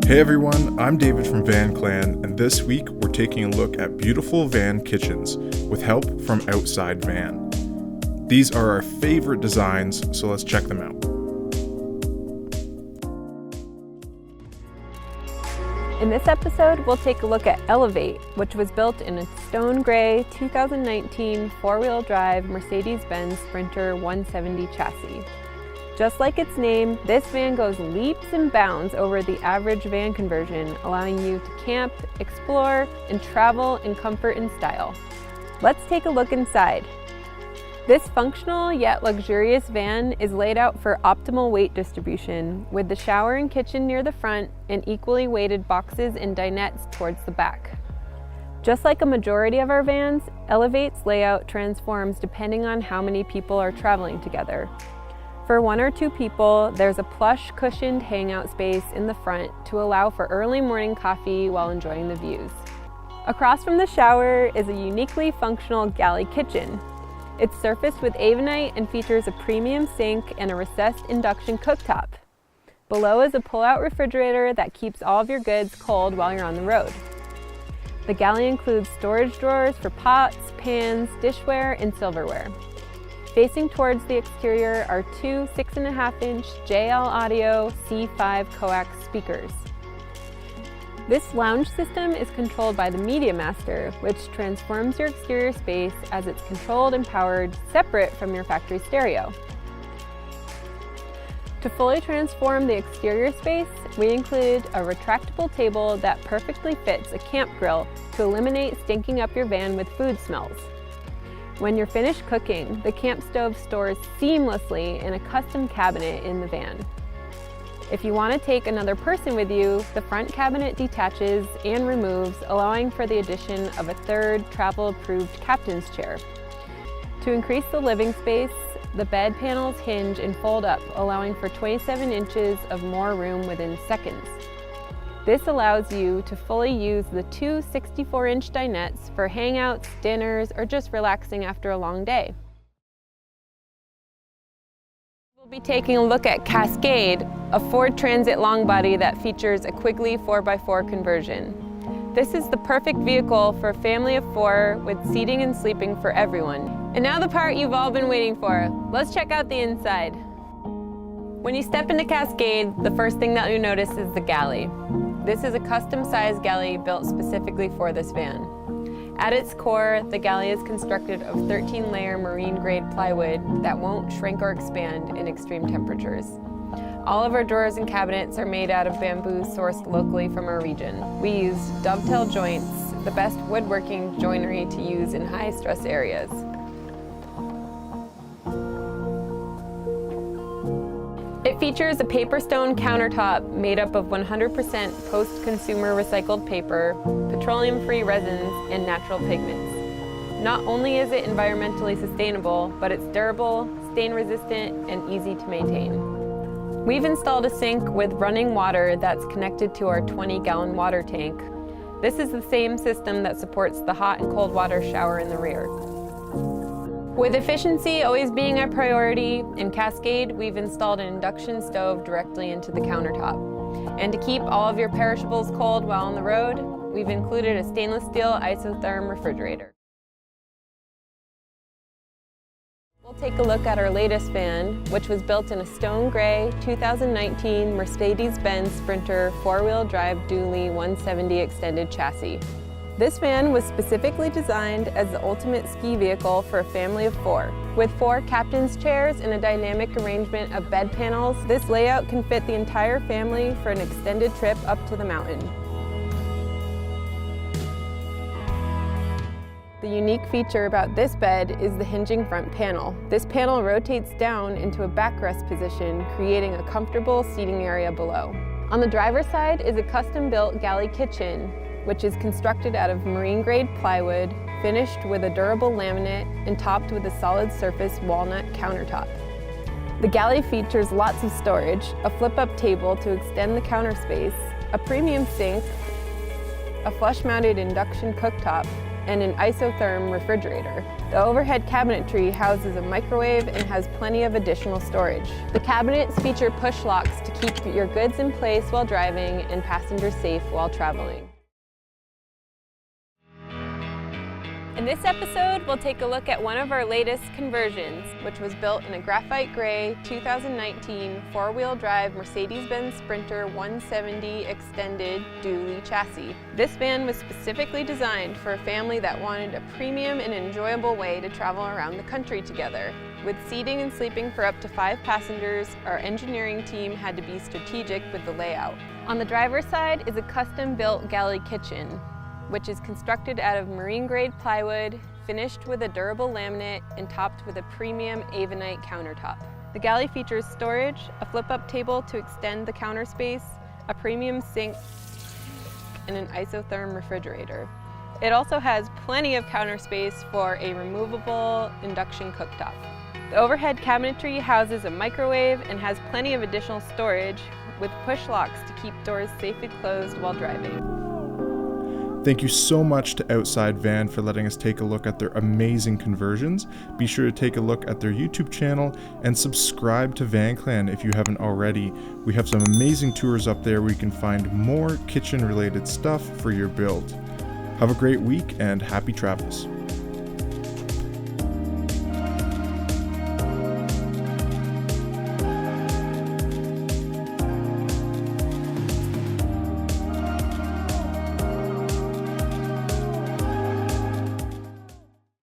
Hey everyone, I'm David from VanClan, and this week we're taking a look at beautiful van kitchens with help from Outside Van. These are our favorite designs, so let's check them out. In this episode, we'll take a look at Elevate, which was built in a stone gray 2019 four-wheel drive Mercedes-Benz Sprinter 170 chassis. Just like its name, this van goes leaps and bounds over the average van conversion, allowing you to camp, explore, and travel in comfort and style. Let's take a look inside. This functional yet luxurious van is laid out for optimal weight distribution, with the shower and kitchen near the front and equally weighted boxes and dinettes towards the back. Just like a majority of our vans, Elevate's layout transforms depending on how many people are traveling together. For one or two people, there's a plush cushioned hangout space in the front to allow for early morning coffee while enjoying the views. Across from the shower is a uniquely functional galley kitchen. It's surfaced with Avonite and features a premium sink and a recessed induction cooktop. Below is a pull-out refrigerator that keeps all of your goods cold while you're on the road. The galley includes storage drawers for pots, pans, dishware, and silverware. Facing towards the exterior are two 6.5-inch JL Audio C5 coax speakers. This lounge system is controlled by the Media Master, which transforms your exterior space as it's controlled and powered separate from your factory stereo. To fully transform the exterior space, we included a retractable table that perfectly fits a camp grill to eliminate stinking up your van with food smells. When you're finished cooking, the camp stove stores seamlessly in a custom cabinet in the van. If you want to take another person with you, the front cabinet detaches and removes, allowing for the addition of a third travel-approved captain's chair. To increase the living space, the bed panels hinge and fold up, allowing for 27 inches of more room within seconds. This allows you to fully use the two 64-inch dinettes for hangouts, dinners, or just relaxing after a long day. We'll be taking a look at Cascade, a Ford Transit long body that features a Quigley 4x4 conversion. This is the perfect vehicle for a family of four with seating and sleeping for everyone. And now the part you've all been waiting for. Let's check out the inside. When you step into Cascade, the first thing that you notice is the galley. This is a custom-sized galley built specifically for this van. At its core, the galley is constructed of 13-layer marine-grade plywood that won't shrink or expand in extreme temperatures. All of our drawers and cabinets are made out of bamboo sourced locally from our region. We use dovetail joints, the best woodworking joinery to use in high-stress areas. It features a paper stone countertop made up of 100% post-consumer recycled paper, petroleum-free resins, and natural pigments. Not only is it environmentally sustainable, but it's durable, stain-resistant, and easy to maintain. We've installed a sink with running water that's connected to our 20-gallon water tank. This is the same system that supports the hot and cold water shower in the rear. With efficiency always being a priority, in Cascade, we've installed an induction stove directly into the countertop. And to keep all of your perishables cold while on the road, we've included a stainless steel isotherm refrigerator. We'll take a look at our latest van, which was built in a stone gray 2019 Mercedes-Benz Sprinter four-wheel drive dually 170 extended chassis. This van was specifically designed as the ultimate ski vehicle for a family of four. With 4 captain's chairs and a dynamic arrangement of bed panels, this layout can fit the entire family for an extended trip up to the mountain. The unique feature about this bed is the hinging front panel. This panel rotates down into a backrest position, creating a comfortable seating area below. On the driver's side is a custom-built galley kitchen, which is constructed out of marine-grade plywood, finished with a durable laminate, and topped with a solid surface walnut countertop. The galley features lots of storage, a flip-up table to extend the counter space, a premium sink, a flush-mounted induction cooktop, and an isotherm refrigerator. The overhead cabinetry houses a microwave and has plenty of additional storage. The cabinets feature push locks to keep your goods in place while driving and passengers safe while traveling. In this episode, we'll take a look at one of our latest conversions, which was built in a graphite gray 2019 four-wheel drive Mercedes-Benz Sprinter 170 extended dually chassis. This van was specifically designed for a family that wanted a premium and enjoyable way to travel around the country together. With seating and sleeping for up to 5 passengers, our engineering team had to be strategic with the layout. On the driver's side is a custom-built galley kitchen, which is constructed out of marine-grade plywood, finished with a durable laminate, and topped with a premium Avonite countertop. The galley features storage, a flip-up table to extend the counter space, a premium sink, and an isotherm refrigerator. It also has plenty of counter space for a removable induction cooktop. The overhead cabinetry houses a microwave and has plenty of additional storage with push locks to keep doors safely closed while driving. Thank you so much to Outside Van for letting us take a look at their amazing conversions. Be sure to take a look at their YouTube channel and subscribe to VanClan if you haven't already. We have some amazing tours up there where you can find more kitchen related stuff for your build. Have a great week and happy travels.